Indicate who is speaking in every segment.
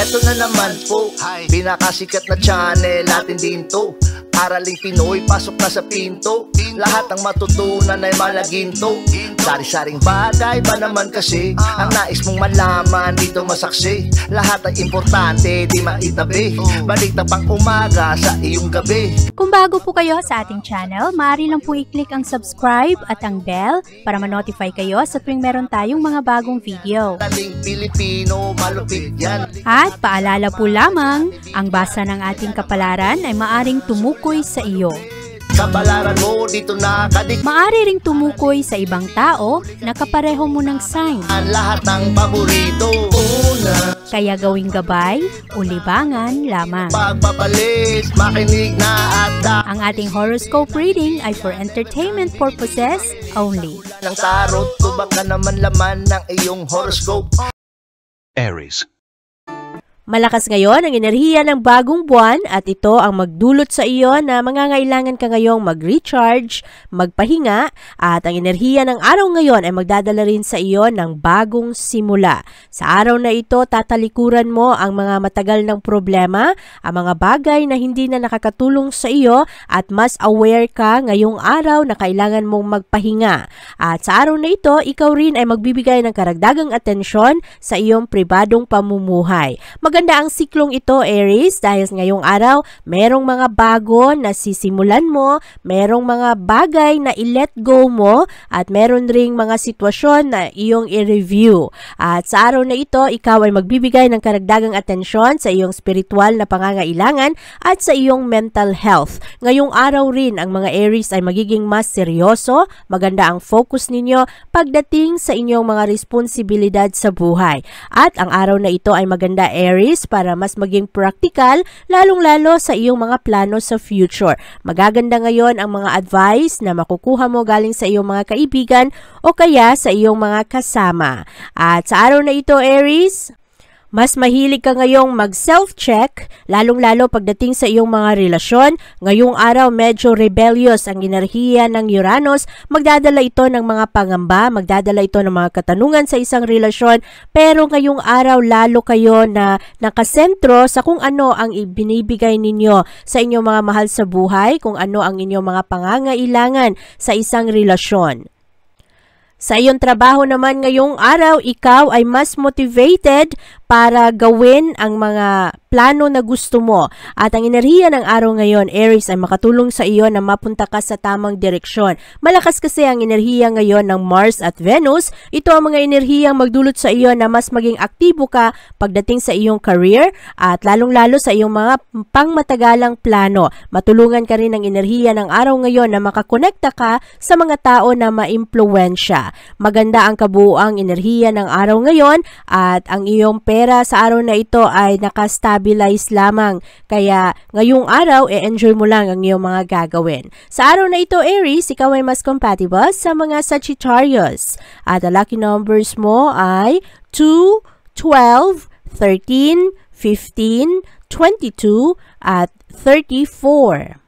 Speaker 1: Eto na naman po, pinakasikat na channel natin din to. Araling Pinoy, pasok na sa pinto. Lahat ng matutunan ay malaginto. Sari-saring bagay ba naman kasi ang nais mong malaman dito masaksi. Lahat ay importante, di maitabi. Balik na pang umaga sa iyong gabi.
Speaker 2: Kung bago po kayo sa ating channel, maaari lang po i-click ang subscribe at ang bell para ma-notify kayo sa tuwing meron tayong mga bagong video.
Speaker 1: Taling Pilipino, malupit yan.
Speaker 2: At paalala po lamang, ang basa ng ating kapalaran ay maaring tumukoy sa iyo.
Speaker 1: Kapalaran mo dito nakadik.
Speaker 2: Maaari ring tumukoy sa ibang tao na kapareho mo ng sign.
Speaker 1: Ang lahat ng paborito. Una,
Speaker 2: Kaya gawing gabay o libangan lamang.
Speaker 1: pagpapalit, makinig na at
Speaker 2: Ang ating horoscope reading ay for entertainment purposes only.
Speaker 1: ng tarot. Tubak ka naman laman ng iyong horoscope.
Speaker 3: Aries.
Speaker 4: Malakas ngayon ang enerhiya ng bagong buwan at ito ang magdulot sa iyo na mangangailangan ka ngayong mag-recharge, magpahinga at ang enerhiya ng araw ngayon ay magdadala rin sa iyo ng bagong simula. Sa araw na ito, tatalikuran mo ang mga matagal ng problema, ang mga bagay na hindi na nakakatulong sa iyo at mas aware ka ngayong araw na kailangan mong magpahinga. At sa araw na ito, ikaw rin ay magbibigay ng karagdagang atensyon sa iyong pribadong pamumuhay. Maganda ang siklong ito, Aries, dahil ngayong araw, merong mga bago na sisimulan mo, merong mga bagay na i-let go mo, at meron ring mga sitwasyon na iyong i-review. At sa araw na ito, ikaw ay magbibigay ng karagdagang atensyon sa iyong spiritual na pangangailangan at sa iyong mental health. Ngayong araw rin, ang mga Aries ay magiging mas seryoso, maganda ang focus ninyo pagdating sa inyong mga responsibilidad sa buhay. At ang araw na ito ay maganda, Aries, para mas maging practical, lalong-lalo sa iyong mga plano sa future. Magaganda ngayon ang mga advice na makukuha mo galing sa iyong mga kaibigan o kaya sa iyong mga kasama. At sa araw na ito, Aries, mas mahilig ka ngayong mag-self-check, lalong-lalo pagdating sa iyong mga relasyon. Ngayong araw, medyo rebellious ang enerhiya ng Uranus. Magdadala ito ng mga pangamba, magdadala ito ng mga katanungan sa isang relasyon. Pero ngayong araw, lalo kayo na nakasentro sa kung ano ang ibinibigay ninyo sa inyong mga mahal sa buhay, kung ano ang inyong mga pangangailangan sa isang relasyon. Sa iyong trabaho naman ngayong araw, ikaw ay mas motivated para gawin ang mga plano na gusto mo. At ang enerhiya ng araw ngayon, Aries, ay makatulong sa iyo na mapunta ka sa tamang direksyon. Malakas kasi ang enerhiya ngayon ng Mars at Venus. Ito ang mga enerhiyang magdulot sa iyo na mas maging aktibo ka pagdating sa iyong career at lalong-lalo sa iyong mga pangmatagalang plano. Matulungan ka rin ng enerhiya ng araw ngayon na makakonekta ka sa mga tao na maimpluwensya. Maganda ang kabuuang enerhiya ng araw ngayon at ang iyong pera sa araw na ito ay nakastabilize lamang. Kaya ngayong araw, enjoy mo lang ang iyong mga gagawin. Sa araw na ito, Aries, ikaw ay mas compatible sa mga Sagittarius. At ang lucky numbers mo ay 2, 12, 13, 15, 22, at 34.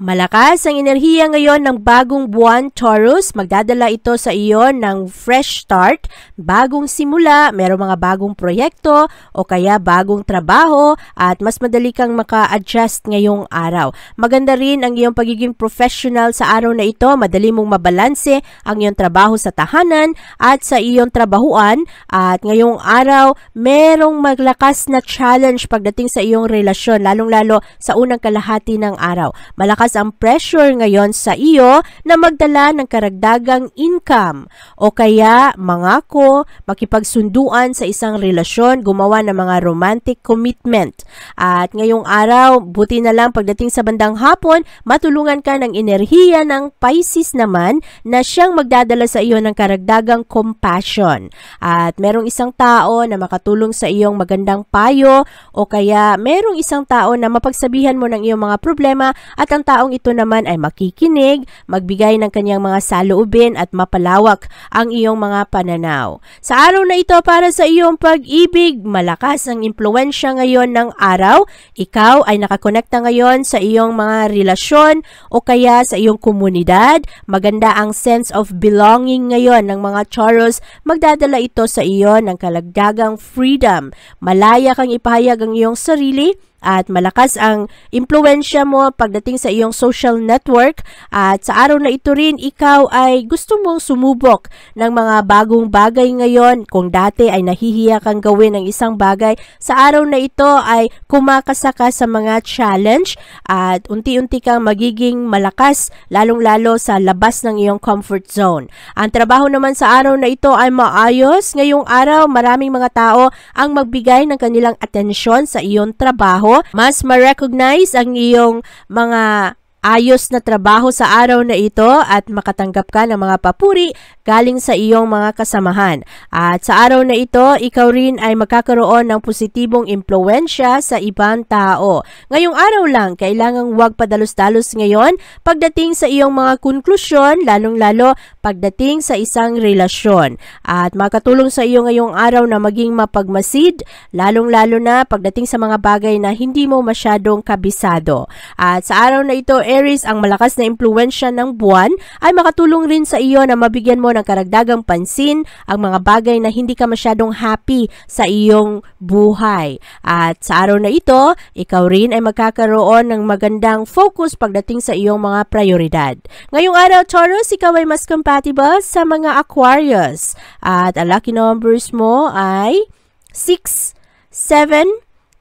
Speaker 4: Malakas ang enerhiya ngayon ng bagong buwan, Taurus. Magdadala ito sa iyo ng fresh start, bagong simula, merong mga bagong proyekto o kaya bagong trabaho at mas madali kang maka-adjust ngayong araw. Maganda rin ang iyong pagiging professional sa araw na ito. Madali mong mabalanse ang iyong trabaho sa tahanan at sa iyong trabahuan. At ngayong araw, merong maglakas na challenge pagdating sa iyong relasyon, lalong-lalo sa unang kalahati ng araw. Malakas ang pressure ngayon sa iyo na magdala ng karagdagang income o kaya mangako, makipagsunduan sa isang relasyon, gumawa ng mga romantic commitment. At ngayong araw, buti na lang pagdating sa bandang hapon, matulungan ka ng enerhiya ng Pisces naman na siyang magdadala sa iyo ng karagdagang compassion. At merong isang tao na makatulong sa iyong magandang payo o kaya merong isang tao na mapagsabihan mo ng iyong mga problema at ang tao taong ito naman ay makikinig, magbigay ng kanyang mga saloobin at mapalawak ang iyong mga pananaw. Sa araw na ito para sa iyong pag-ibig, malakas ang impluwensya ngayon ng araw. Ikaw ay nakakonekta ngayon sa iyong mga relasyon o kaya sa iyong komunidad. Maganda ang sense of belonging ngayon ng mga Taurus. Magdadala ito sa iyo ng kalagdagang freedom. Malaya kang ipahayag ang iyong sarili at malakas ang impluwensya mo pagdating sa iyong social network, at sa araw na ito rin ikaw ay gusto mong sumubok ng mga bagong bagay ngayon. Kung dati ay nahihiya kang gawin ng isang bagay, sa araw na ito ay kumakasa ka sa mga challenge at unti-unti kang magiging malakas, lalong-lalo sa labas ng iyong comfort zone. Ang trabaho naman sa araw na ito ay maayos. Ngayong araw, maraming mga tao ang magbigay ng kanilang atensyon sa iyong trabaho. Mas ma-recognize ang iyong mga ayos na trabaho sa araw na ito at makatanggap ka ng mga papuri galing sa iyong mga kasamahan. At sa araw na ito, ikaw rin ay magkakaroon ng positibong impluwensya sa ibang tao. Ngayong araw lang, kailangang huwag padalos-dalos ngayon pagdating sa iyong mga konklusyon, lalong-lalo pagdating sa isang relasyon. At makatulong sa iyo ngayong araw na maging mapagmasid, lalong-lalo na pagdating sa mga bagay na hindi mo masyadong kabisado. At sa araw na ito, Aries, ang malakas na impluwensya ng buwan ay makatulong rin sa iyo na mabigyan mo ng karagdagang pansin ang mga bagay na hindi ka masyadong happy sa iyong buhay. At sa araw na ito, ikaw rin ay magkakaroon ng magandang focus pagdating sa iyong mga prioridad. Ngayong araw, Taurus, ikaw ay mas compatible sa mga Aquarius. At ang lucky numbers mo ay 6, 7,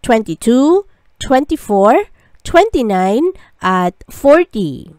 Speaker 4: 22, 24, 29 at 40.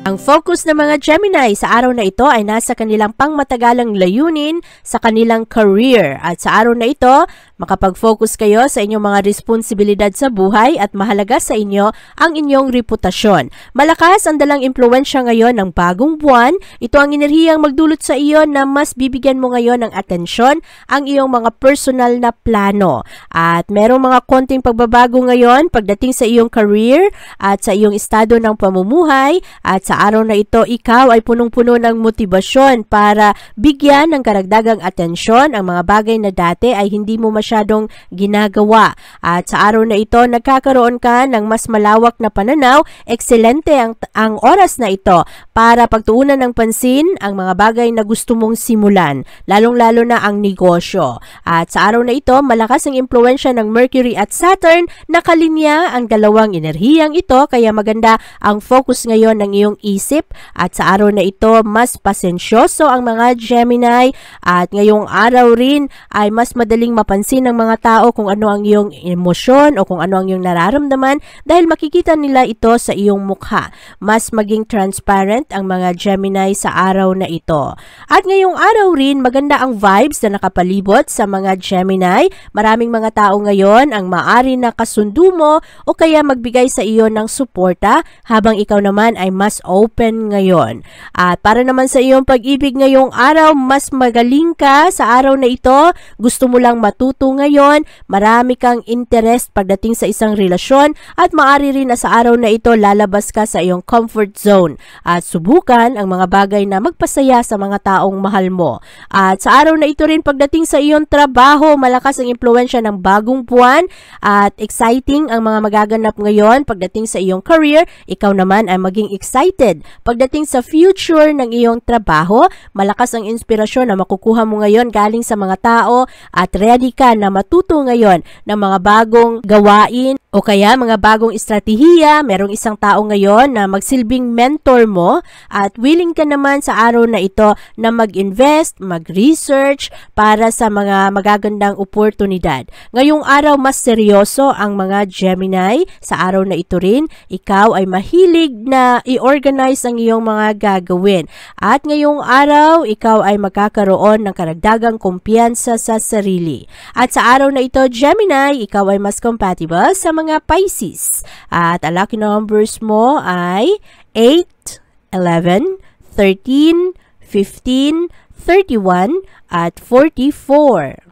Speaker 4: Ang focus ng mga Gemini sa araw na ito ay nasa kanilang pangmatagalang layunin sa kanilang career. At sa araw na ito, makapag-focus kayo sa inyong mga responsibilidad sa buhay at mahalaga sa inyo ang inyong reputasyon. Malakas ang dalang impluwensya ngayon ng bagong buwan. Ito ang enerhiyang magdulot sa iyo na mas bibigyan mo ngayon ng atensyon ang iyong mga personal na plano. At merong mga konting pagbabago ngayon pagdating sa iyong career at sa iyong estado ng pamumuhay. At sa araw na ito, ikaw ay punong-puno ng motibasyon para bigyan ng karagdagang atensyon ang mga bagay na dati ay hindi mo masyadong ginagawa. At sa araw na ito, nagkakaroon ka ng mas malawak na pananaw. Ekselente ang oras na ito para pagtuunan ng pansin ang mga bagay na gusto mong simulan, lalong-lalo na ang negosyo. At sa araw na ito, malakas ang impluwensya ng Mercury at Saturn. Nakalinya ang dalawang enerhiyang ito, kaya maganda ang focus ngayon ng iyong isip. At sa araw na ito, mas pasensyoso ang mga Gemini, at ngayong araw rin ay mas madaling mapansin ng mga tao kung ano ang iyong emosyon o kung ano ang iyong nararamdaman dahil makikita nila ito sa iyong mukha. Mas maging transparent ang mga Gemini sa araw na ito. At ngayong araw rin, maganda ang vibes na nakapalibot sa mga Gemini. Maraming mga tao ngayon ang maaari na kasundo mo o kaya magbigay sa iyo ng suporta, habang ikaw naman ay mas open ngayon. At para naman sa iyong pag-ibig ngayong araw, mas magaling ka sa araw na ito. Gusto mo lang matuto ngayon, marami kang interest pagdating sa isang relasyon, at maaari rin na sa araw na ito lalabas ka sa iyong comfort zone at subukan ang mga bagay na magpasaya sa mga taong mahal mo. At sa araw na ito rin pagdating sa iyong trabaho, malakas ang impluwensya ng bagong buwan at exciting ang mga magaganap ngayon pagdating sa iyong career. Ikaw naman ay maging excited pagdating sa future ng iyong trabaho. Malakas ang inspirasyon na makukuha mo ngayon galing sa mga tao at ready ka na matuto ngayon ng mga bagong gawain o kaya mga bagong estratehiya. Merong isang tao ngayon na magsilbing mentor mo at willing ka naman sa araw na ito na mag-invest, mag-research para sa mga magagandang oportunidad. Ngayong araw, mas seryoso ang mga Gemini. Sa araw na ito rin, ikaw ay mahilig na i-organize ang iyong mga gagawin. At ngayong araw, ikaw ay magkakaroon ng karagdagang kumpiyansa sa sarili. At sa araw na ito, Gemini, ikaw ay mas compatible sa mga Pisces. At ang lucky numbers mo ay 8, 11, 13, 15, 31, at 44.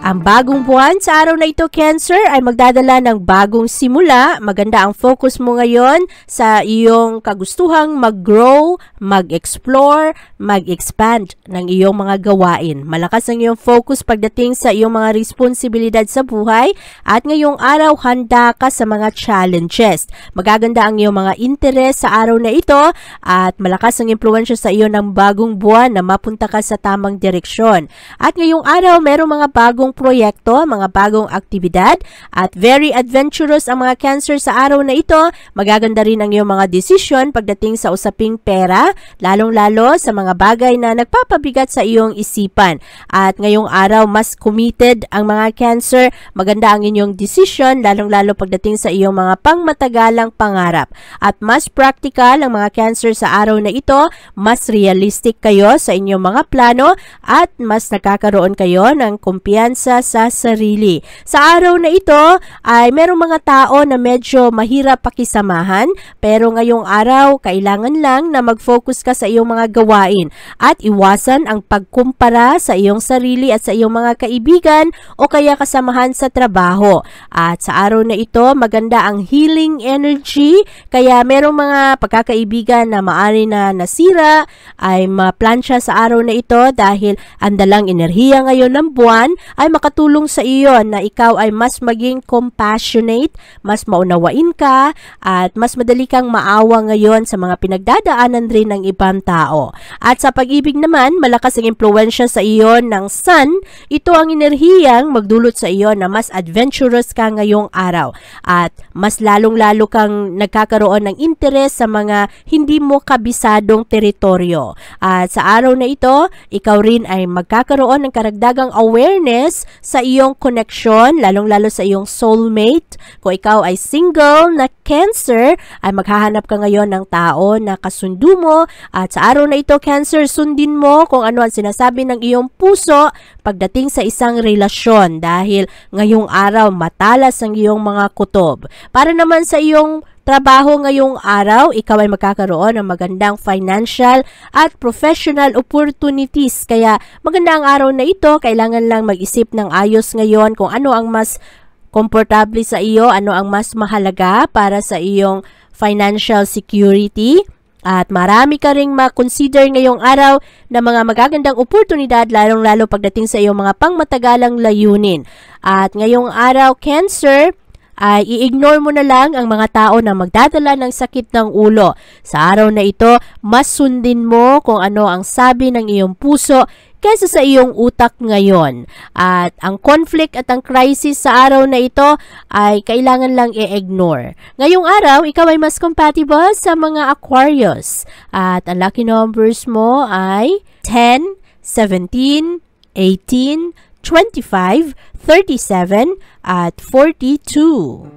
Speaker 4: Ang bagong buwan sa araw na ito, Cancer, ay magdadala ng bagong simula. Maganda ang focus mo ngayon sa iyong kagustuhang mag-grow, mag-explore, mag-expand ng iyong mga gawain. Malakas ang iyong focus pagdating sa iyong mga responsibilidad sa buhay at ngayong araw handa ka sa mga challenges. Magaganda ang iyong mga interes sa araw na ito at malakas ang impluwensya sa iyo ng bagong buwan na mapunta ka sa tamang direksyon. At ngayong araw, merong mga bagong proyekto, mga bagong aktibidad at very adventurous ang mga Cancer sa araw na ito. Magaganda rin ang iyong mga desisyon pagdating sa usaping pera, lalong-lalo sa mga bagay na nagpapabigat sa iyong isipan. At ngayong araw, mas committed ang mga Cancer. Maganda ang inyong desisyon, lalong-lalo pagdating sa iyong mga pangmatagalang pangarap. At mas practical ang mga Cancer sa araw na ito, mas realistic kayo sa inyong mga plano at mas nakakaroon kayo ng kumpiyansa sa sarili. Sa araw na ito ay merong mga tao na medyo mahirap pakisamahan, pero ngayong araw kailangan lang na mag-focus ka sa iyong mga gawain at iwasan ang pagkumpara sa iyong sarili at sa iyong mga kaibigan o kaya kasamahan sa trabaho. At sa araw na ito maganda ang healing energy, kaya merong mga pagkakaibigan na maari na nasira ay maplansya sa araw na ito dahil ang dalang enerhiya ngayon ng buwan ay makatulong sa iyo na ikaw ay mas maging compassionate, mas maunawain ka, at mas madali kang maawa ngayon sa mga pinagdadaanan rin ng ibang tao. At sa pag-ibig naman, malakas ang impluwensya sa iyo ng sun. Ito ang enerhiyang magdulot sa iyo na mas adventurous ka ngayong araw at mas lalong-lalo kang nagkakaroon ng interes sa mga hindi mo kabisadong teritoryo. At sa araw na ito, ikaw rin ay magkakaroon ng karagdagang awareness sa iyong connection, lalong-lalo sa iyong soulmate. Kung ikaw ay single na Cancer, ay maghahanap ka ngayon ng tao na kasundo mo. At sa araw na ito, Cancer, sundin mo kung ano ang sinasabi ng iyong puso pagdating sa isang relasyon dahil ngayong araw matalas ang iyong mga kutob. Para naman sa iyong trabaho ngayong araw, ikaw ay magkakaroon ng magandang financial at professional opportunities. Kaya maganda ang araw na ito, kailangan lang mag-isip ng ayos ngayon kung ano ang mas komportable sa iyo, ano ang mas mahalaga para sa iyong financial security. At marami ka ring ma-consider ngayong araw na mga magagandang oportunidad, lalong-lalo pagdating sa iyong mga pangmatagalang layunin. At ngayong araw, Cancer, ay i-ignore mo na lang ang mga tao na magdadala ng sakit ng ulo. Sa araw na ito, mas sundin mo kung ano ang sabi ng iyong puso kaysa sa iyong utak ngayon. At ang conflict at ang crisis sa araw na ito ay kailangan lang i-ignore. Ngayong araw, ikaw ay mas compatible sa mga Aquarius. At ang lucky numbers mo ay 10, 17, 18, 25, 37, at 42.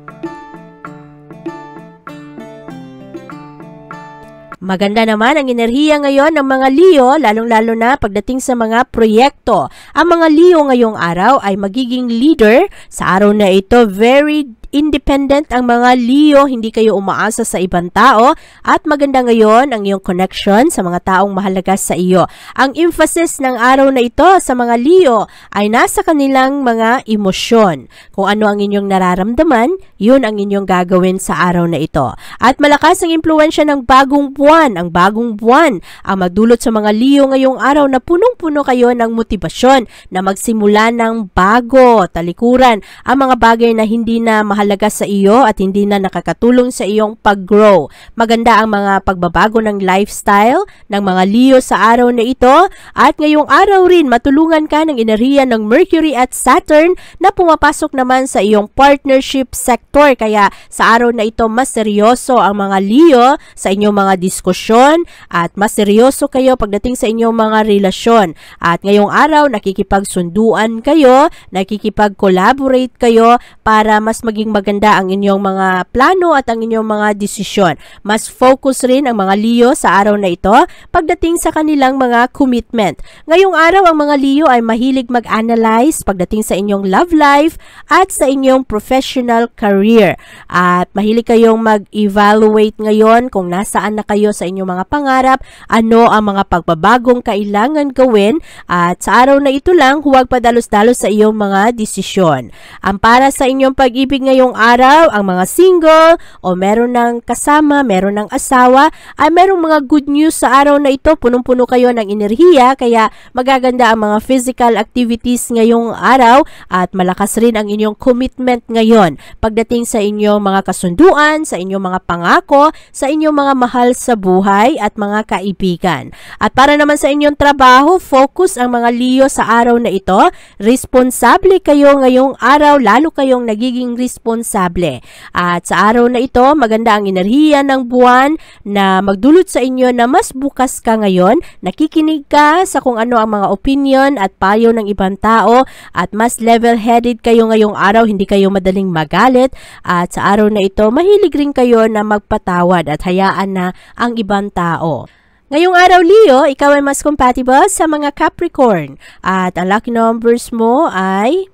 Speaker 4: Maganda naman ang enerhiya ngayon ng mga Leo, lalong-lalo na pagdating sa mga proyekto. Ang mga Leo ngayong araw ay magiging leader. Sa araw na ito, very independent ang mga Leo, hindi kayo umaasa sa ibang tao at maganda ngayon ang iyong connection sa mga taong mahalaga sa iyo. Ang emphasis ng araw na ito sa mga Leo ay nasa kanilang mga emosyon. Kung ano ang inyong nararamdaman, yun ang inyong gagawin sa araw na ito. At malakas ang impluwensya ng bagong buwan. Ang bagong buwan ang magdulot sa mga Leo ngayong araw na punong-puno kayo ng motibasyon na magsimula ng bago, talikuran ang mga bagay na hindi na mahalaga sa iyo at hindi na nakakatulong sa iyong pag-grow. Maganda ang mga pagbabago ng lifestyle ng mga Leo sa araw na ito at ngayong araw rin matulungan ka ng enerhiya ng Mercury at Saturn na pumapasok naman sa iyong partnership sector. Kaya sa araw na ito mas seryoso ang mga Leo sa inyong mga diskusyon at mas seryoso kayo pagdating sa inyong mga relasyon. At ngayong araw nakikipagsunduan kayo, nakikipag-collaborate kayo para mas maging maging maganda ang inyong mga plano at ang inyong mga desisyon. Mas focus rin ang mga Leo sa araw na ito pagdating sa kanilang mga commitment. Ngayong araw, ang mga Leo ay mahilig mag-analyze pagdating sa inyong love life at sa inyong professional career. At mahilig kayong mag-evaluate ngayon kung nasaan na kayo sa inyong mga pangarap, ano ang mga pagbabagong kailangan gawin, at sa araw na ito lang, huwag padalos-dalos sa iyong mga desisyon. Ang para sa inyong pag-ibig ngayong araw, ang mga single o meron ng kasama, meron ng asawa, ay merong mga good news sa araw na ito. Punong-puno kayo ng enerhiya, kaya magaganda ang mga physical activities ngayong araw at malakas rin ang inyong commitment ngayon pagdating sa inyong mga kasunduan, sa inyong mga pangako, sa inyong mga mahal sa buhay at mga kaibigan. At para naman sa inyong trabaho, focus ang mga Leo sa araw na ito. Responsable kayo ngayong araw, lalo kayong nagiging responsable. At sa araw na ito, maganda ang enerhiya ng buwan na magdulot sa inyo na mas bukas ka ngayon, nakikinig ka sa kung ano ang mga opinion at payo ng ibang tao, at mas level-headed kayo ngayong araw, hindi kayo madaling magalit. At sa araw na ito, mahilig rin kayo na magpatawad at hayaan na ang ibang tao. Ngayong araw, Leo, ikaw ay mas compatible sa mga Capricorn. At ang lucky numbers mo ay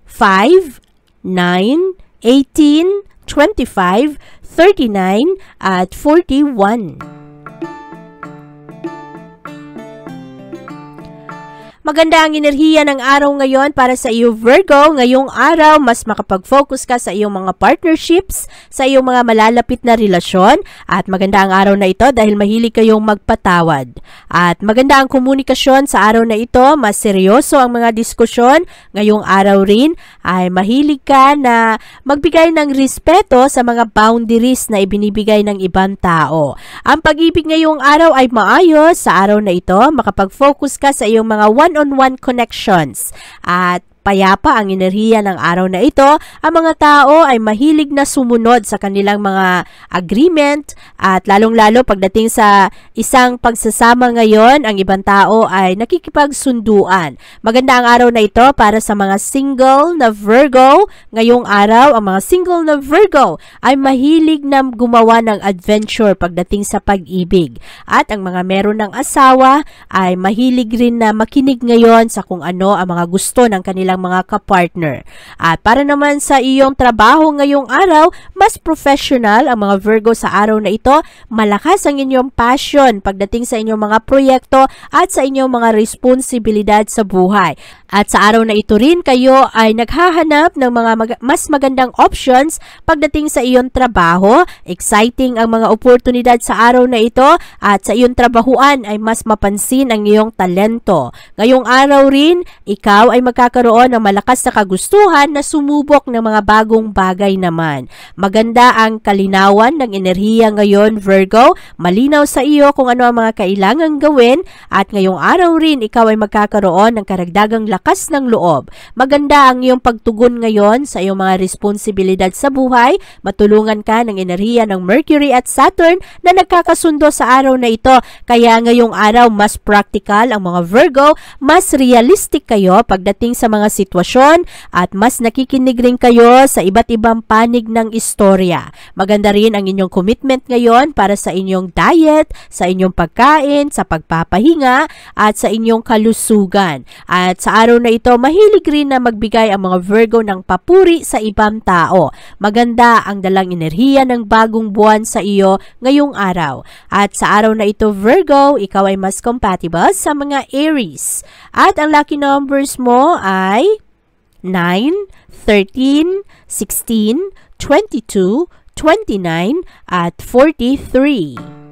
Speaker 4: 5, 9, 18, 25, 39, at 41. Maganda ang enerhiya ng araw ngayon para sa iyo, Virgo. Ngayong araw, mas makapag-focus ka sa iyong mga partnerships, sa iyong mga malalapit na relasyon. At maganda ang araw na ito dahil mahilig kayong magpatawad. At maganda ang komunikasyon sa araw na ito. Mas seryoso ang mga diskusyon. Ngayong araw rin ay mahilig ka na magbigay ng respeto sa mga boundaries na ibinibigay ng ibang tao. Ang pag-ibig ngayong araw ay maayos. Sa araw na ito, makapag-focus ka sa iyong mga one-on-one connections at payapa ang enerhiya ng araw na ito. Ang mga tao ay mahilig na sumunod sa kanilang mga agreement at lalong-lalo pagdating sa isang pagsasama ngayon, ang ibang tao ay nakikipagsunduan. Maganda ang araw na ito para sa mga single na Virgo. Ngayong araw, ang mga single na Virgo ay mahilig na gumawa ng adventure pagdating sa pag-ibig. At ang mga meron ng asawa ay mahilig rin na makinig ngayon sa kung ano ang mga gusto ng kanilang mga kapartner. At para naman sa iyong trabaho ngayong araw, mas professional ang mga Virgo sa araw na ito. Malakas ang inyong passion pagdating sa inyong mga proyekto at sa inyong mga responsibilidad sa buhay. At sa araw na ito rin, kayo ay naghahanap ng mga mas magandang options pagdating sa iyong trabaho. Exciting ang mga oportunidad sa araw na ito at sa iyong trabahuan ay mas mapansin ang iyong talento. Ngayong araw rin, ikaw ay magkakaroon ng malakas na kagustuhan na sumubok ng mga bagong bagay naman. Maganda ang kalinawan ng enerhiya ngayon, Virgo. Malinaw sa iyo kung ano ang mga kailangang gawin at ngayong araw rin ikaw ay magkakaroon ng karagdagang lakas ng loob. Maganda ang iyong pagtugon ngayon sa iyong mga responsibilidad sa buhay. Matulungan ka ng enerhiya ng Mercury at Saturn na nagkakasundo sa araw na ito. Kaya ngayong araw mas practical ang mga Virgo, mas realistic kayo pagdating sa mga sitwasyon at mas nakikinig rin kayo sa iba't ibang panig ng istorya. Maganda rin ang inyong commitment ngayon para sa inyong diet, sa inyong pagkain, sa pagpapahinga at sa inyong kalusugan. At sa araw na ito, mahilig rin na magbigay ang mga Virgo ng papuri sa ibang tao. Maganda ang dalang enerhiya ng bagong buwan sa iyo ngayong araw. At sa araw na ito, Virgo, ikaw ay mas compatible sa mga Aries. At ang lucky numbers mo ay 9, 13, 16, 22, 29, at 43.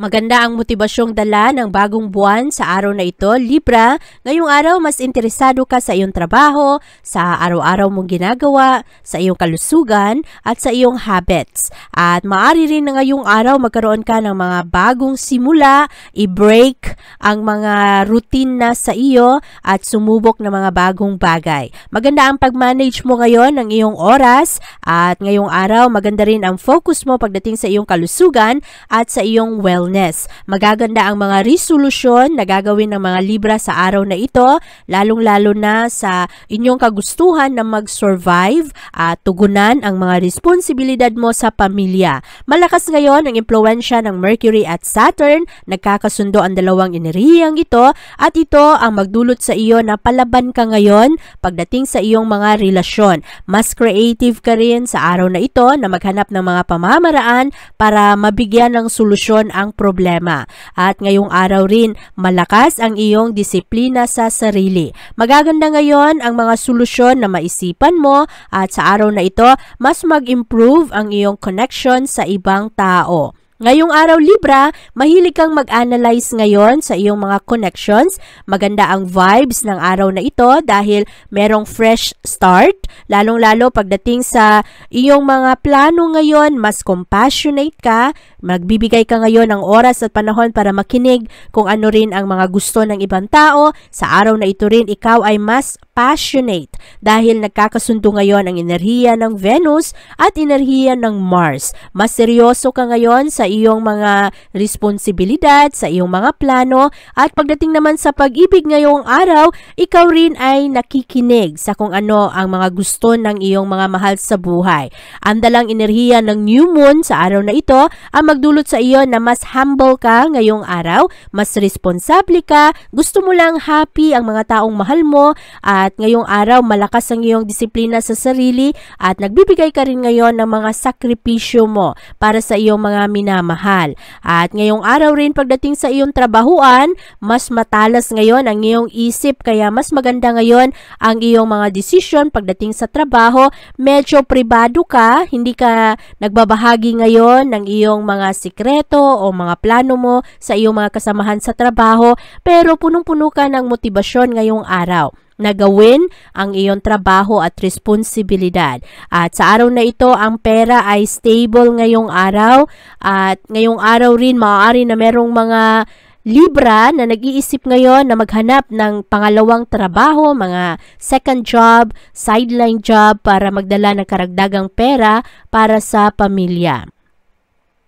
Speaker 4: Maganda ang motibasyong dala ng bagong buwan sa araw na ito, Libra. Ngayong araw, mas interesado ka sa iyong trabaho, sa araw-araw mong ginagawa, sa iyong kalusugan, at sa iyong habits. At maaari rin na ngayong araw magkaroon ka ng mga bagong simula, i-break ang mga routine na sa iyo, at sumubok ng mga bagong bagay. Maganda ang pag-manage mo ngayon ng iyong oras, at ngayong araw, maganda rin ang focus mo pagdating sa iyong kalusugan at sa iyong wellness. fruitfulness. Magaganda ang mga resolusyon na gagawin ng mga Libra sa araw na ito, lalong-lalo na sa inyong kagustuhan na mag-survive at tugunan ang mga responsibilidad mo sa pamilya. Malakas ngayon ang impluwensya ng Mercury at Saturn, nagkakasundo ang dalawang enerhiyang ito at ito ang magdulot sa iyo na palaban ka ngayon pagdating sa iyong mga relasyon. Mas creative ka rin sa araw na ito na maghanap ng mga pamamaraan para mabigyan ng solusyon ang problema. At ngayong araw rin, malakas ang iyong disiplina sa sarili. Magaganda ngayon ang mga solusyon na maisipan mo at sa araw na ito, mas mag-improve ang iyong connection sa ibang tao. Ngayong araw Libra, mahilig kang mag-analyze ngayon sa iyong mga connections. Maganda ang vibes ng araw na ito dahil merong fresh start. Lalong-lalo pagdating sa iyong mga plano ngayon, mas compassionate ka. Magbibigay ka ngayon ng oras at panahon para makinig kung ano rin ang mga gusto ng ibang tao. Sa araw na ito rin, ikaw ay mas passionate dahil nagkakasundo ngayon ang enerhiya ng Venus at enerhiya ng Mars. Mas seryoso ka ngayon sa iyong mga responsibilidad, sa iyong mga plano, at pagdating naman sa pag-ibig ngayong araw, ikaw rin ay nakikinig sa kung ano ang mga gusto ng iyong mga mahal sa buhay. Ang dalang enerhiya ng New Moon sa araw na ito ang magdulot sa iyo na mas humble ka ngayong araw, mas responsable ka, gusto mo lang happy ang mga taong mahal mo, at ngayong araw malakas ang iyong disiplina sa sarili at nagbibigay ka rin ngayon ng mga sakripisyo mo para sa iyong mga minamahal. At ngayong araw rin pagdating sa iyong trabahuan, mas matalas ngayon ang iyong isip kaya mas maganda ngayon ang iyong mga desisyon pagdating sa trabaho. Medyo pribado ka, hindi ka nagbabahagi ngayon ng iyong mga sikreto o mga plano mo sa iyong mga kasamahan sa trabaho, pero punong-puno ka ng motibasyon ngayong araw na gawin ang iyong trabaho at responsibilidad. At sa araw na ito, ang pera ay stable ngayong araw. At ngayong araw rin, maaari na merong mga Libra na nag-iisip ngayon na maghanap ng pangalawang trabaho, mga second job, sideline job para magdala ng karagdagang pera para sa pamilya.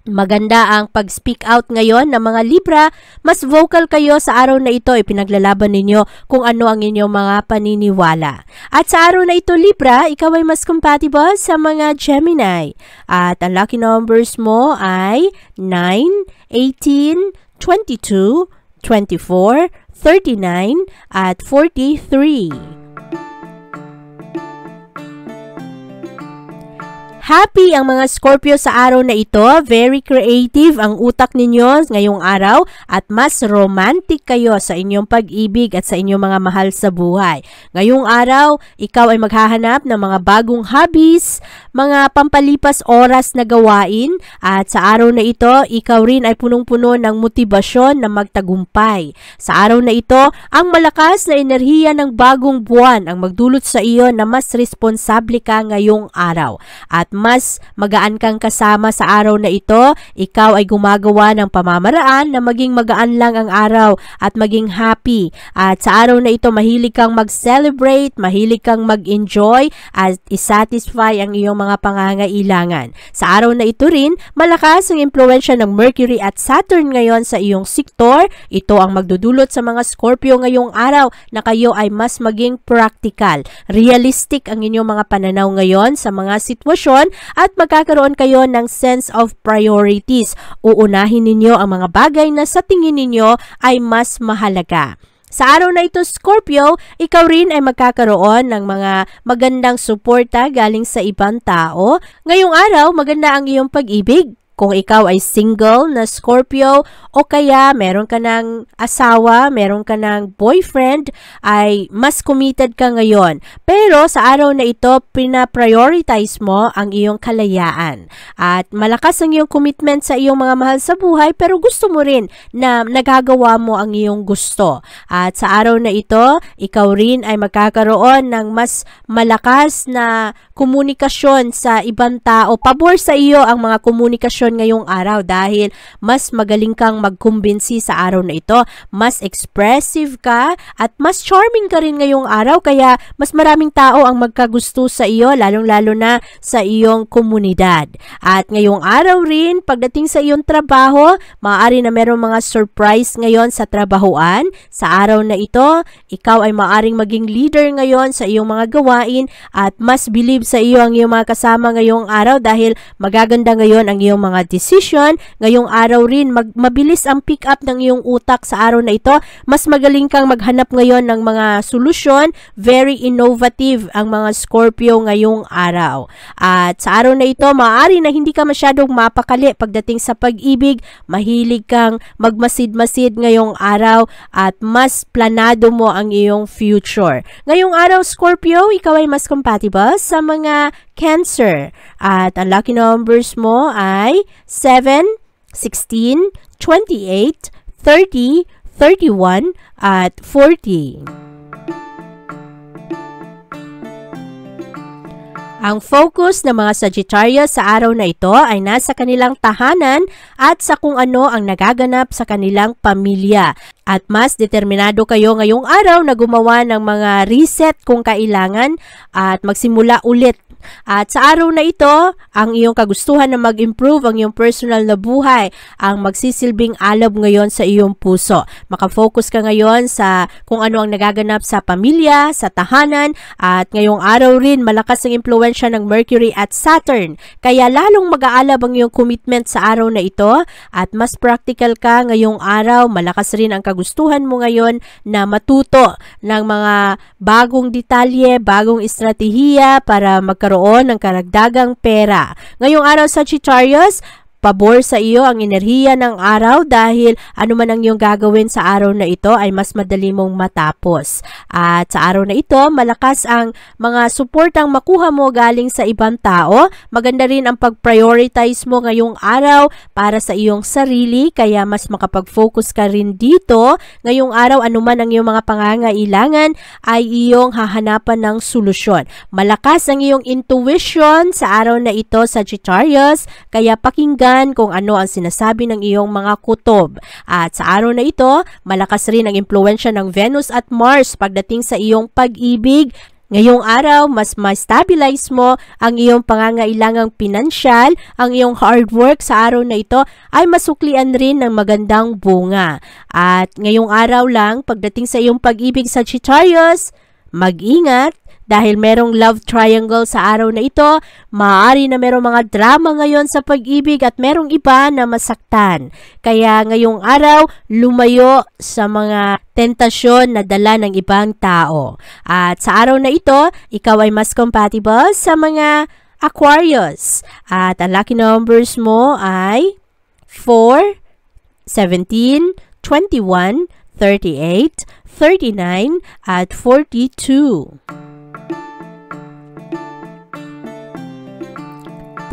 Speaker 4: Maganda ang pag-speak out ngayon ng mga Libra. Mas vocal kayo sa araw na ito. Ipinaglalaban ninyo kung ano ang inyong mga paniniwala. At sa araw na ito Libra, ikaw ay mas compatible sa mga Gemini. At ang lucky numbers mo ay 9, 18, 22, 24, 39, at 43. Happy ang mga Scorpio sa araw na ito. Very creative ang utak ninyo ngayong araw at mas romantic kayo sa inyong pag-ibig at sa inyong mga mahal sa buhay. Ngayong araw, ikaw ay maghahanap ng mga bagong hobbies, mga pampalipas oras na gawain, at sa araw na ito, ikaw rin ay punong-puno ng motibasyon na magtagumpay. Sa araw na ito, ang malakas na enerhiya ng bagong buwan ang magdulot sa iyo na mas responsable ka ngayong araw. At mas magaan kang kasama sa araw na ito, ikaw ay gumagawa ng pamamaraan na maging magaan lang ang araw at maging happy. At sa araw na ito, mahilig kang mag-celebrate, mahilig kang mag-enjoy at isatisfy ang iyong mga pangangailangan. Sa araw na ito rin, malakas ang impluwensya ng Mercury at Saturn ngayon sa iyong sektor. Ito ang magdudulot sa mga Scorpio ngayong araw na kayo ay mas maging practical. Realistic ang inyong mga pananaw ngayon sa mga sitwasyon at magkakaroon kayo ng sense of priorities. Uunahin ninyo ang mga bagay na sa tingin ninyo ay mas mahalaga. Sa araw na ito, Scorpio, ikaw rin ay magkakaroon ng mga magandang suporta galing sa ibang tao. Ngayong araw, maganda ang iyong pag-ibig. Kung ikaw ay single na Scorpio o kaya meron ka ng asawa, meron ka ng boyfriend, ay mas committed ka ngayon. Pero sa araw na ito, pina-prioritize mo ang iyong kalayaan. At malakas ang iyong commitment sa iyong mga mahal sa buhay, pero gusto mo rin na nagagawa mo ang iyong gusto. At sa araw na ito, ikaw rin ay magkakaroon ng mas malakas na komunikasyon sa ibang tao. Pabor sa iyo ang mga komunikasyon sitwasyon ngayong araw dahil mas magaling kang magkumbinsi sa araw na ito, mas expressive ka at mas charming ka rin ngayong araw kaya mas maraming tao ang magkagusto sa iyo lalong-lalo na sa iyong komunidad. At ngayong araw rin pagdating sa iyong trabaho, maaari na merong mga surprise ngayon sa trabahoan. Sa araw na ito, ikaw ay maaring maging leader ngayon sa iyong mga gawain at mas believe sa iyo ang iyong mga kasama ngayong araw dahil magaganda ngayon ang iyong mga decision. Ngayong araw rin, mabilis ang pick up ng iyong utak sa araw na ito. Mas magaling kang maghanap ngayon ng mga solusyon. Very innovative ang mga Scorpio ngayong araw. At sa araw na ito, maaari na hindi ka masyadong mapakali pagdating sa pag-ibig. Mahilig kang magmasid-masid ngayong araw at mas planado mo ang iyong future. Ngayong araw, Scorpio, ikaw ay mas compatible sa mga Cancer. At ang lucky numbers mo ay 7, 16, 28, 30, 31, at 40. Ang focus ng mga Sagittarius sa araw na ito ay nasa kanilang tahanan at sa kung ano ang nagaganap sa kanilang pamilya. At mas determinado kayo ngayong araw na gumawa ng mga reset kung kailangan at magsimula ulit. At sa araw na ito, ang iyong kagustuhan na mag-improve ang iyong personal na buhay ang magsisilbing alab ngayon sa iyong puso. Makafocus ka ngayon sa kung ano ang nagaganap sa pamilya, sa tahanan, at ngayong araw rin malakas ang impluensya ng Mercury at Saturn. Kaya lalong mag-aalab ang iyong commitment sa araw na ito at mas practical ka ngayong araw. Malakas rin ang kagustuhan mo ngayon na matuto ng mga bagong detalye, bagong estratehiya para magkaroon ng karagdagang pera. Ngayong araw, Sagittarius, pabor sa iyo ang enerhiya ng araw dahil anuman ang iyong gagawin sa araw na ito ay mas madali mong matapos. At sa araw na ito, malakas ang mga suportang makuha mo galing sa ibang tao. Maganda rin ang pag-prioritize mo ngayong araw para sa iyong sarili kaya mas makapag-focus ka rin dito. Ngayong araw, anuman ang iyong mga pangangailangan ay iyong hahanapan ng solusyon. Malakas ang iyong intuition sa araw na ito, Sagittarius, kaya pakinggan kung ano ang sinasabi ng iyong mga kutob. At sa araw na ito, malakas rin ang impluensya ng Venus at Mars pagdating sa iyong pag-ibig. Ngayong araw, mas ma-stabilize mo ang iyong pangangailangang pinansyal, ang iyong hard work sa araw na ito ay masuklian rin ng magandang bunga. At ngayong araw lang, pagdating sa iyong pag-ibig, Sagittarius, mag-ingat dahil merong love triangle sa araw na ito. Maaari na merong mga drama ngayon sa pag-ibig at merong iba na masaktan. Kaya ngayong araw, lumayo sa mga tentasyon na dala ng ibang tao. At sa araw na ito, ikaw ay mas compatible sa mga Aquarius. At ang lucky numbers mo ay 4, 17, 21, 38, 39, at 42.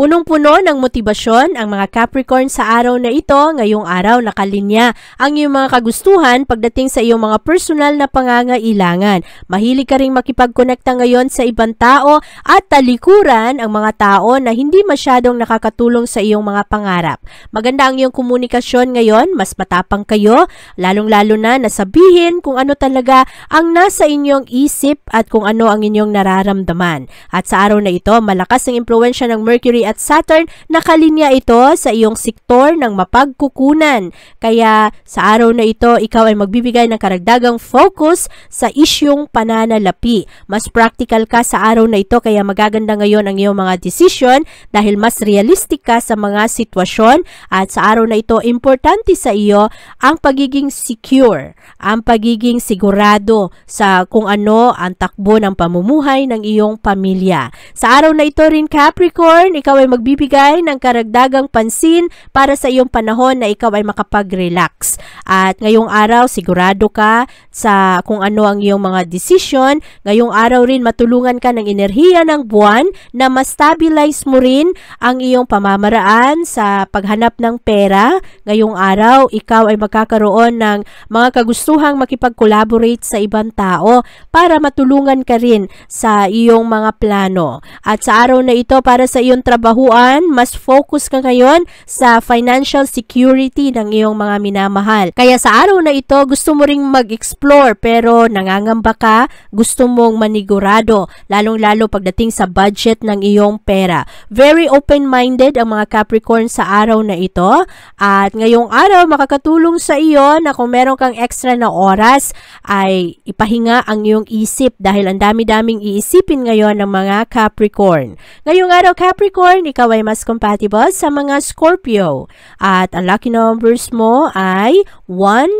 Speaker 4: Punong-puno ng motibasyon ang mga Capricorn sa araw na ito. Ngayong araw, nakalinya ang iyong mga kagustuhan pagdating sa iyong mga personal na pangangailangan. Mahilig ka ring makipagkonekta ngayon sa ibang tao at talikuran ang mga tao na hindi masyadong nakakatulong sa iyong mga pangarap. Maganda ang iyong komunikasyon ngayon, mas matapang kayo, lalong-lalo na nasabihin kung ano talaga ang nasa inyong isip at kung ano ang inyong nararamdaman. At sa araw na ito, malakas ang impluensya ng Mercury at Saturn, nakalinya ito sa iyong sektor ng mapagkukunan. Kaya sa araw na ito, ikaw ay magbibigay ng karagdagang focus sa isyong pananalapi. Mas practical ka sa araw na ito kaya magaganda ngayon ang iyong mga decision dahil mas realistic ka sa mga sitwasyon. At sa araw na ito, importante sa iyo ang pagiging secure, ang pagiging sigurado sa kung ano ang takbo ng pamumuhay ng iyong pamilya. Sa araw na ito rin, Capricorn, ikaw ay magbibigay ng karagdagang pansin para sa iyong panahon na ikaw ay makapag-relax. At ngayong araw, sigurado ka sa kung ano ang iyong mga desisyon. Ngayong araw rin, matulungan ka ng enerhiya ng buwan na ma-stabilize mo rin ang iyong pamamaraan sa paghanap ng pera. Ngayong araw, ikaw ay magkakaroon ng mga kagustuhang makipag-collaborate sa ibang tao para matulungan ka rin sa iyong mga plano. At sa araw na ito, para sa iyong trabaho, trabahuan, mas focus ka ngayon sa financial security ng iyong mga minamahal. Kaya sa araw na ito, gusto mo ring mag-explore pero nangangamba ka, gusto mong manigurado, lalong-lalo pagdating sa budget ng iyong pera. Very open-minded ang mga Capricorn sa araw na ito at ngayong araw makakatulong sa iyo na kung meron kang extra na oras ay ipahinga ang iyong isip dahil ang dami-daming iisipin ngayon ng mga Capricorn. Ngayong araw Capricorn, ikaw ay mas compatible sa mga Scorpio at ang lucky numbers mo ay 1,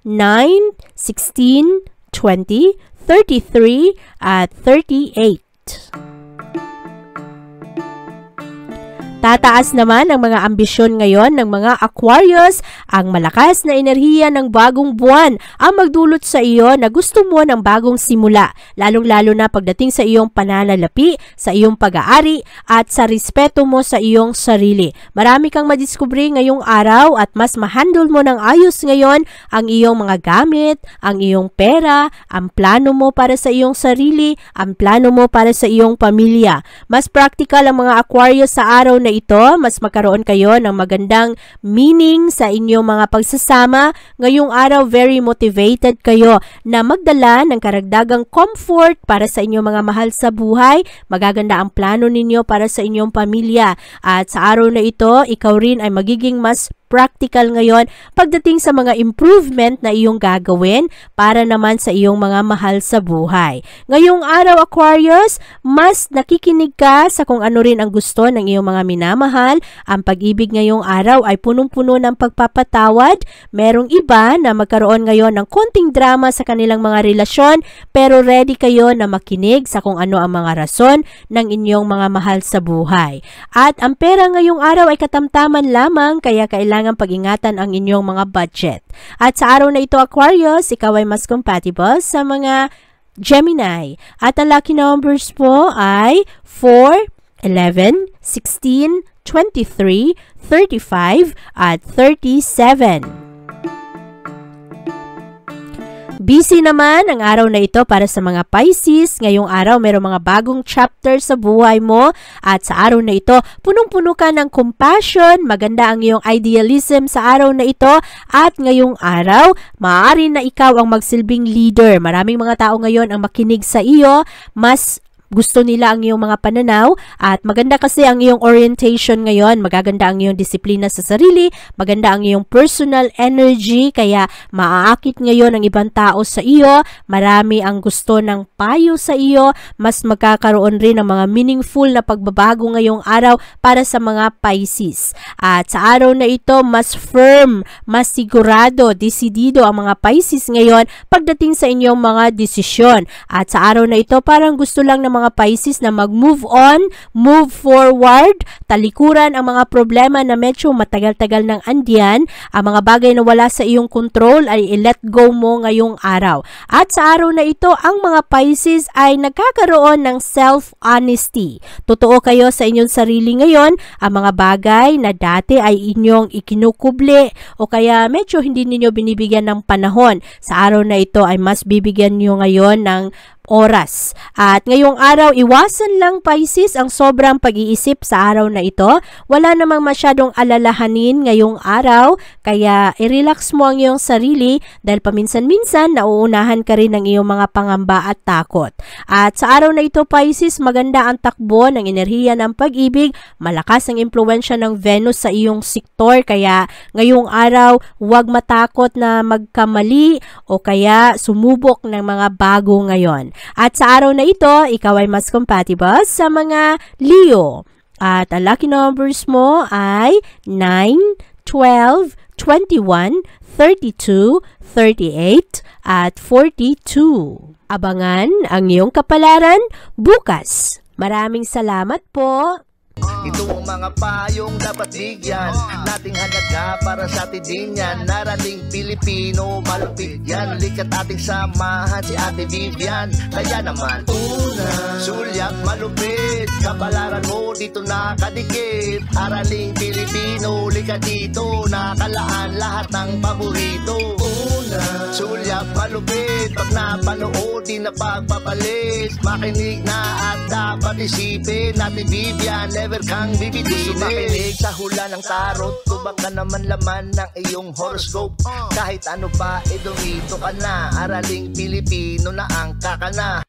Speaker 4: 9, 16, 20, 33 at 38. Tataas naman ang mga ambisyon ngayon ng mga Aquarius. Ang malakas na enerhiya ng bagong buwan ang magdulot sa iyo na gusto mo ng bagong simula, lalong-lalo na pagdating sa iyong pananalapi, sa iyong pag-aari at sa respeto mo sa iyong sarili. Marami kang madiskubre ngayong araw at mas ma-handle mo ng ayos ngayon ang iyong mga gamit, ang iyong pera, ang plano mo para sa iyong sarili, ang plano mo para sa iyong pamilya. Mas practical ang mga Aquarius sa araw na ito, mas magkaroon kayo ng magandang meaning sa inyong mga pagsasama. Ngayong araw, very motivated kayo na magdala ng karagdagang comfort para sa inyong mga mahal sa buhay. Magaganda ang plano ninyo para sa inyong pamilya. At sa araw na ito, ikaw rin ay magiging mas practical ngayon pagdating sa mga improvement na iyong gagawin para naman sa iyong mga mahal sa buhay. Ngayong araw Aquarius, mas nakikinig ka sa kung ano rin ang gusto ng iyong mga minamahal. Ang pag-ibig ngayong araw ay punong-puno ng pagpapatawad. Merong iba na magkaroon ngayon ng konting drama sa kanilang mga relasyon pero ready kayo na makinig sa kung ano ang mga rason ng inyong mga mahal sa buhay. At ang pera ngayong araw ay katamtaman lamang kaya kailangan pag-ingatan ang inyong mga budget. At sa araw na ito Aquarius, ikaw ay mas compatible sa mga Gemini. At ang lucky numbers po ay 4, 11, 16, 23, 35 at 37. Busy naman ang araw na ito para sa mga Pisces. Ngayong araw, mayroong mga bagong chapter sa buhay mo. At sa araw na ito, punong-puno ka ng compassion. Maganda ang iyong idealism sa araw na ito. At ngayong araw, maaari na ikaw ang magsilbing leader. Maraming mga tao ngayon ang makinig sa iyo. Mas gusto nila ang iyong mga pananaw at maganda kasi ang iyong orientation ngayon, magaganda ang iyong disiplina sa sarili, maganda ang iyong personal energy, kaya maaakit ngayon ang ibang tao sa iyo, marami ang gusto ng payo sa iyo, mas magkakaroon rin ng mga meaningful na pagbabago ngayong araw para sa mga Pisces. At sa araw na ito, mas firm, mas sigurado, desidido ang mga Pisces ngayon pagdating sa inyong mga desisyon. At sa araw na ito, parang gusto lang ng mga Pisces na mag-move on, move forward, talikuran ang mga problema na medyo matagal-tagal ng andiyan, ang mga bagay na wala sa iyong control ay i-let go mo ngayong araw. At sa araw na ito, ang mga Pisces ay nagkakaroon ng self-honesty. Totoo kayo sa inyong sarili ngayon, ang mga bagay na dati ay inyong ikinukubli o kaya medyo hindi ninyo binibigyan ng panahon. Sa araw na ito ay mas bibigyan nyo ngayon ng oras. At ngayong araw, iwasan lang Pisces ang sobrang pag-iisip sa araw na ito. Wala namang masyadong alalahanin ngayong araw, kaya i-relax mo ang iyong sarili dahil paminsan-minsan nauunahan ka rin ng iyong mga pangamba at takot. At sa araw na ito Pisces, maganda ang takbo ng enerhiya ng pag-ibig, malakas ang impluwensya ng Venus sa iyong sektor, kaya ngayong araw, huwag matakot na magkamali o kaya sumubok ng mga bago ngayon. At sa araw na ito, ikaw ay mas compatible sa mga Leo. At ang lucky numbers mo ay 9, 12, 21, 32, 38, at 42. Abangan ang iyong kapalaran bukas. Maraming salamat po.
Speaker 1: Ito ang mga payong dapat bigyan nating halaga para sa atin din yan. Narating Pilipino, malupit yan. Likat ating samahan si Ate Vivian. Kaya naman, una, sulyak malupit, kapalaran mo dito nakadikit. Araling Pilipino, likat dito, nakalaan lahat ng paborito. Una, Sulyap malupit, pag napanood di na pagpapalis. Makinig na at dapat isipin, natin bibigyan, never kang bibitinin. Makinig sa hula ng tarot, tubag ka naman laman ng iyong horoscope. Kahit ano pa, dumito ka na, araling Pilipino na ang kakana.